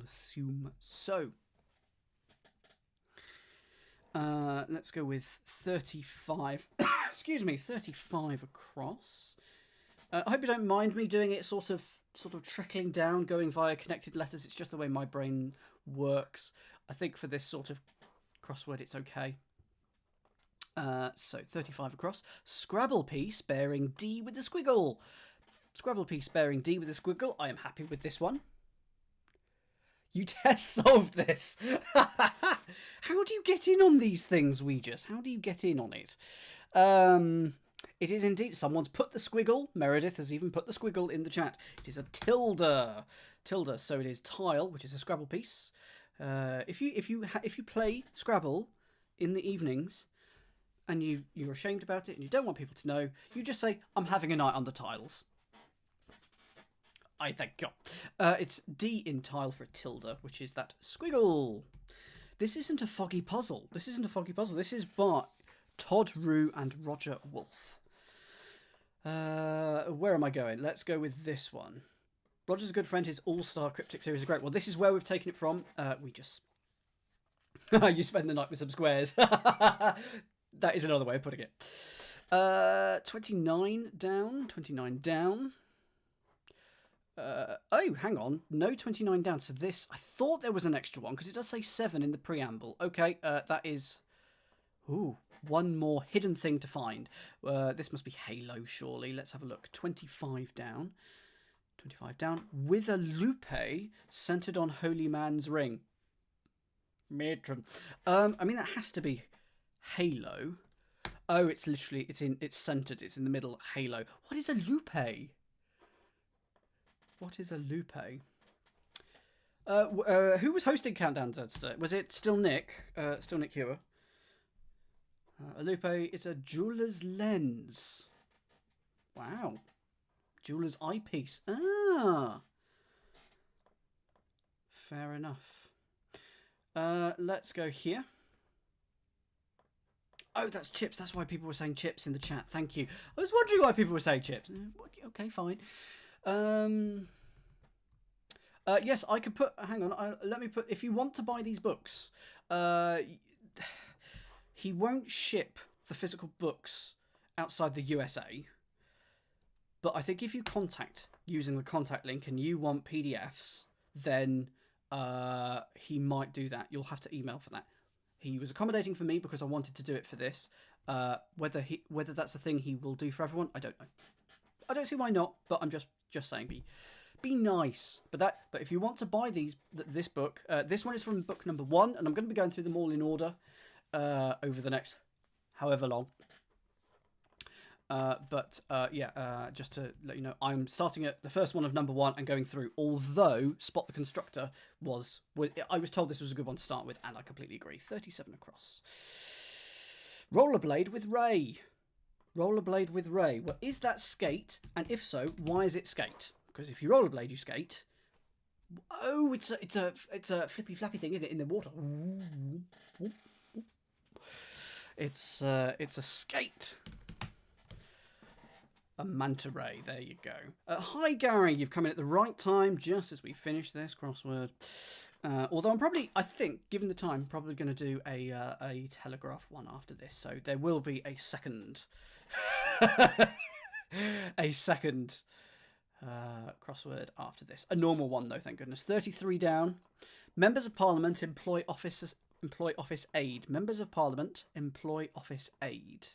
assume so. Let's go with 35. Excuse me, 35 across. I hope you don't mind me doing it sort of trickling down, going via connected letters. It's just the way my brain works. I think for this sort of crossword, it's okay. So 35 across. Scrabble piece bearing D with a squiggle. Scrabble piece bearing D with a squiggle. I am happy with this one. You test solved this. How do you get in on these things, Weegis? How do you get in on it? It is indeed. Someone's put the squiggle. Meredith has even put the squiggle in the chat. It is a tilde. Tilde. So it is tile, which is a Scrabble piece. If you play Scrabble in the evenings and you're ashamed about it and you don't want people to know, you just say, "I'm having a night on the tiles." I thank you. It's D in tile for a tilde, which is that squiggle. This isn't a foggy puzzle. This is by Todd Rue and Roger Wolf. Where am I going? Let's go with this one. Roger's a good friend. His all-star Cryptic series is great. Well, this is where we've taken it from. We just... you spend the night with some squares. That is another way of putting it. 29 down. 29 down. Oh, hang on. No 29 down. So this... I thought there was an extra one, because it does say 7 in the preamble. Okay, that is... Ooh, one more hidden thing to find. This must be Halo, surely. Let's have a look. 25 down. 25 down. With a lupe centered on Holy Man's ring. Matron. I mean, that has to be Halo. Oh, it's literally... It's centered. It's in the middle. Halo. What is a lupe? What is a lupe? Who was hosting Countdown Zedster? Was it still Nick? Still Nick Hewer. A lupe is a jeweler's lens. Wow. Jeweler's eyepiece. Ah. Fair enough. Let's go here. Oh, that's chips. That's why people were saying chips in the chat. Thank you. I was wondering why people were saying chips. Okay, fine. Yes, I could put... Hang on. Let me put... If you want to buy these books... he won't ship the physical books outside the USA. But I think if you contact using the contact link and you want PDFs, then he might do that. You'll have to email for that. He was accommodating for me because I wanted to do it for this. Whether that's a thing he will do for everyone, I don't know. I don't see why not, but I'm just saying Be nice. But if you want to buy this book, this one is from book number 1, and I'm going to be going through them all in order over the next however long. Just to let you know, I'm starting at the first one of number 1 and going through. Although Spot the Constructor I was told this was a good one to start with, and I completely agree. 37 across. Rollerblade with Ray. Rollerblade with Ray. Well, is that skate? And if so, why is it skate? Because if you rollerblade, you skate. Oh, it's a flippy flappy thing, isn't it? In the water. It's a skate. A manta ray. There you go. Hi, Gary. You've come in at the right time, just as we finish this crossword. Although I think, given the time, probably going to do a Telegraph one after this. So there will be a second, crossword after this. A normal one, though, thank goodness. 33 down. Members of Parliament employ office aid. Members of Parliament employ office aid.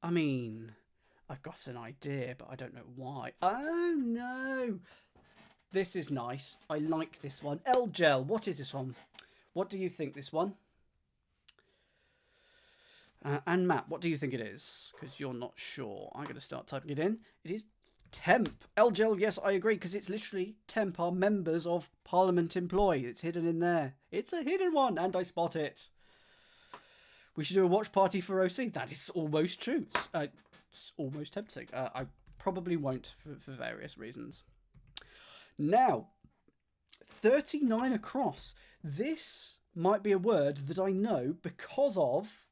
I mean, I've got an idea, but I don't know why. Oh, no. This is nice. I like this one. L-Gel. What is this one? What do you think this one? And Matt, what do you think it is? Because you're not sure. I'm going to start typing it in. It is temp. L-Gel, yes, I agree, because it's literally temp are members of Parliament employ. It's hidden in there. It's a hidden one, and I spot it. We should do a watch party for OC. That is almost true. It's almost tempting. I probably won't for various reasons. Now, 39 across. This might be a word that I know because of,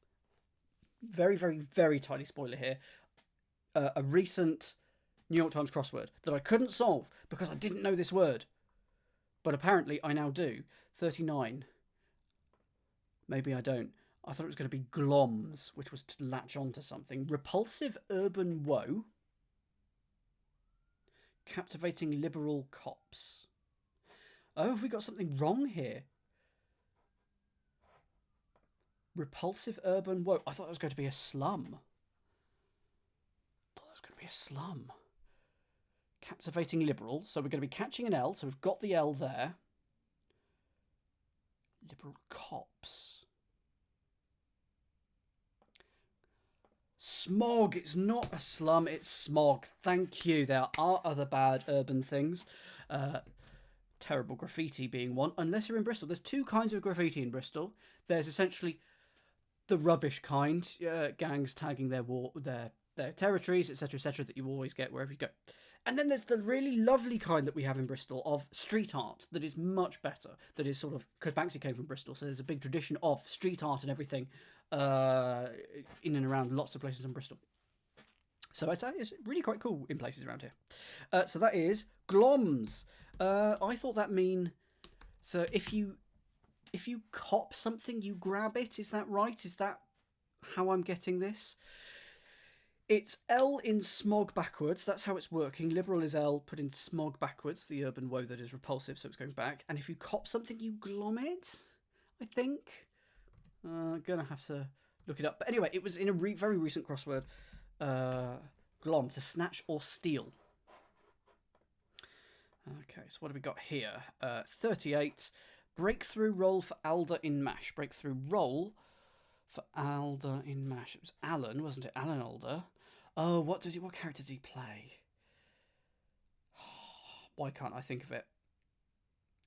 very, very, very tiny spoiler here, a recent New York Times crossword that I couldn't solve because I didn't know this word. But apparently I now do. 39. Maybe I don't. I thought it was going to be gloms, which was to latch onto something. Repulsive urban woe. Captivating liberal cops. Oh, have we got something wrong here? Repulsive urban woe. I thought it was going to be a slum. Captivating liberal. So we're going to be catching an L. So we've got the L there. Liberal cops. Smog. It's not a slum, it's smog. Thank you. There are other bad urban things. Terrible graffiti being one. Unless you're in Bristol. There's two kinds of graffiti in Bristol. There's essentially the rubbish kind. Gangs tagging their territories, etc., that you always get wherever you go. And then there's the really lovely kind that we have in Bristol of street art that is much better. That is sort of, because Banksy came from Bristol, so there's a big tradition of street art and everything in and around lots of places in Bristol. So it's really quite cool in places around here. So that is gloms. I thought that mean, so if you cop something, you grab it. Is that right? Is that how I'm getting this? It's L in smog backwards. That's how it's working. Liberal is L, put in smog backwards. The urban woe that is repulsive, so it's going back. And if you cop something, you glom it, I think. Gonna have to look it up. But anyway, it was in a very recent crossword. Glom, to snatch or steal. Okay, so what have we got here? 38. Breakthrough roll for Alder in MASH. Breakthrough roll for Alder in MASH. It was Alan, wasn't it? Alan Alder. Oh, what character did he play? Why can't I think of it?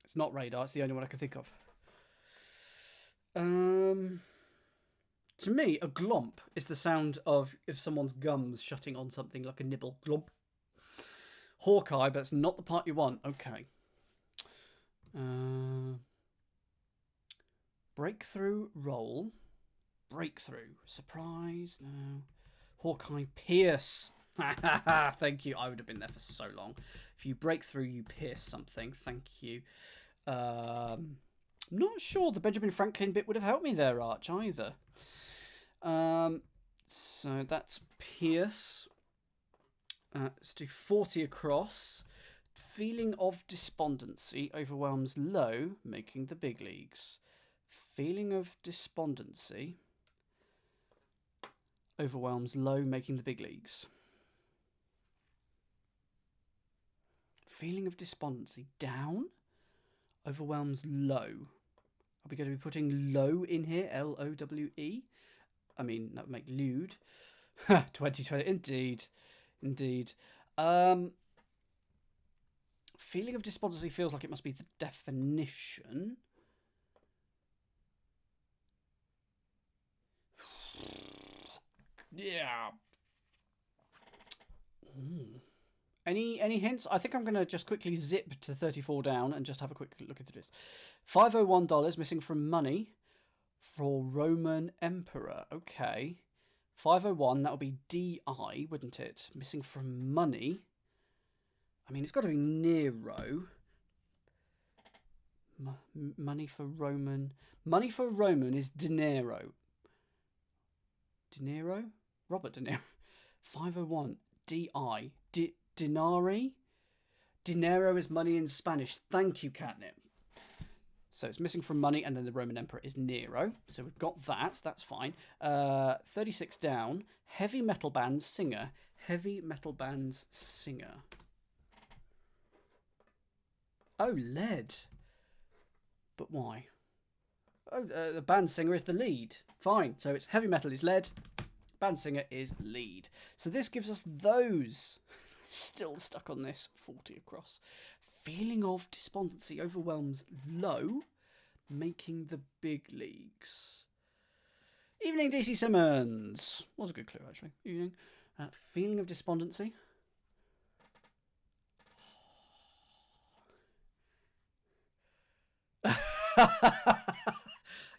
It's not Radar, it's the only one I can think of. To me, a glomp is the sound of if someone's gums shutting on something, like a nibble. Glomp. Hawkeye, but that's not the part you want. Okay. Breakthrough roll. Breakthrough. Surprise? No. Hawkeye pierce. Thank you. I would have been there for so long. If you break through, you pierce something. Thank you. Not sure the Benjamin Franklin bit would have helped me there, Arch, either. So that's pierce. Let's do 40 across. Feeling of despondency overwhelms low, making the big leagues. Feeling of despondency overwhelms low, making the big leagues. Feeling of despondency. Down. Overwhelms low. Are we going to be putting low in here? L-O-W-E? I mean, that would make lewd. 2020. Indeed. Indeed. Feeling of despondency feels like it must be the definition. Yeah. Ooh. Any hints? I think I'm going to just quickly zip to 34 down and just have a quick look into this. $501 missing from money for Roman Emperor. Okay. 501, that would be DI, wouldn't it? Missing from money. I mean, it's got to be Nero. Money for Roman. Money for Roman is dinero. Dinero? Robert De Niro. 501. DI. Dinari? Dinero is money in Spanish. Thank you, Catnip. So it's missing from money, and then the Roman Emperor is Nero. So we've got that. That's fine. 36 down. Heavy metal bands singer. Heavy metal bands singer. Oh, lead. But why? Oh, the band singer is the lead. Fine. So it's heavy metal is lead. Band singer is lead. So this gives us those. Still stuck on this. 40 across. Feeling of despondency overwhelms low, making the big leagues. Evening, DC Simmons. Was a good clue, actually. Evening. Feeling of despondency.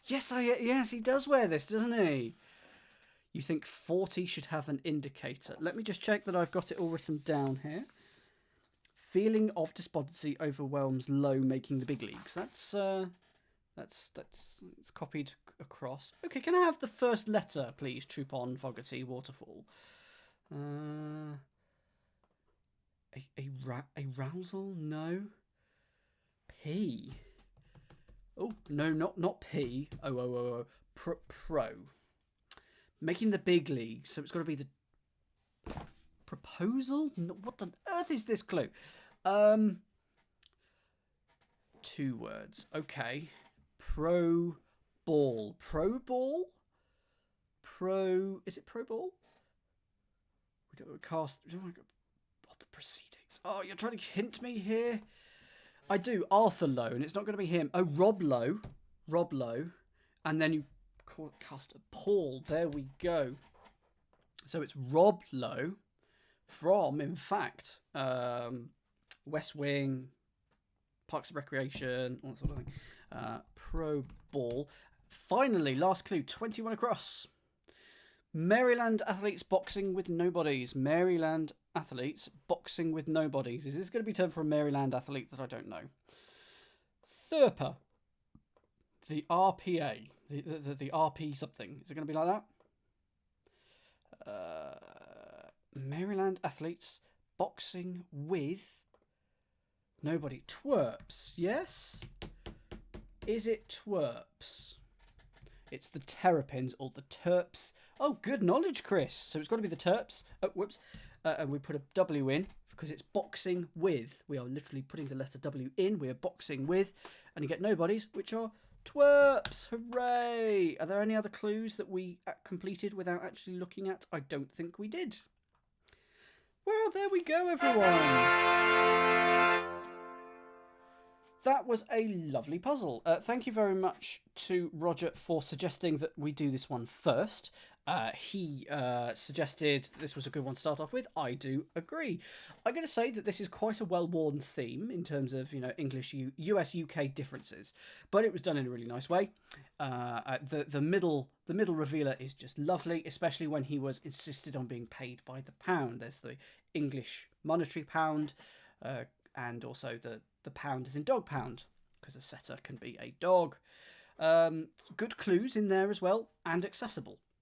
Yes, he does wear this, doesn't he? You think 40 should have an indicator. Let me just check that I've got it all written down here. Feeling of despondency overwhelms low, making the big leagues. That's it's copied across. Okay, can I have the first letter, please? Troupon, Fogarty, Waterfall. Arousal? No. P. Oh no, not P. Oh. Pro. Making the big league, so it's got to be the proposal. What the earth is this clue? 2 words. Okay. Pro ball. Pro ball. Pro. Is it pro ball? We don't cast. What the proceedings? Oh, you're trying to hint me here. I do Arthur Lowe, and it's not going to be him. Oh, Rob Lowe. Rob Lowe, and then you cast a Paul. There we go. So it's Rob Lowe from, in fact, West Wing, Parks and Recreation, all that sort of thing. Pro ball. Finally, last clue, 21 across. Maryland athletes boxing with nobodies. Maryland athletes boxing with nobodies. Is this going to be termed for a Maryland athlete that I don't know? Thurper. The RPA. The RP something. Is it going to be like that? Maryland athletes boxing with nobody. Twerps, yes? Is it twerps? It's the Terrapins or the Terps. Oh, good knowledge, Chris. So it's got to be the Terps. Oh, whoops. And we put a W in because it's boxing with. We are literally putting the letter W in. We are boxing with. And you get nobodies, which are twerps. Hooray. Are there any other clues that we completed without actually looking at? I don't think we did. Well, there we go, everyone. That was a lovely puzzle. Thank you very much to Roger for suggesting that we do this one first. He suggested this was a good one to start off with. I do agree. I'm going to say that this is quite a well-worn theme in terms of, English, US, UK differences, but it was done in a really nice way. The middle revealer is just lovely, especially when he was insisted on being paid by the pound. There's the English monetary pound, and also the pound is in dog pound, because a setter can be a dog. Good clues in there as well, and accessible.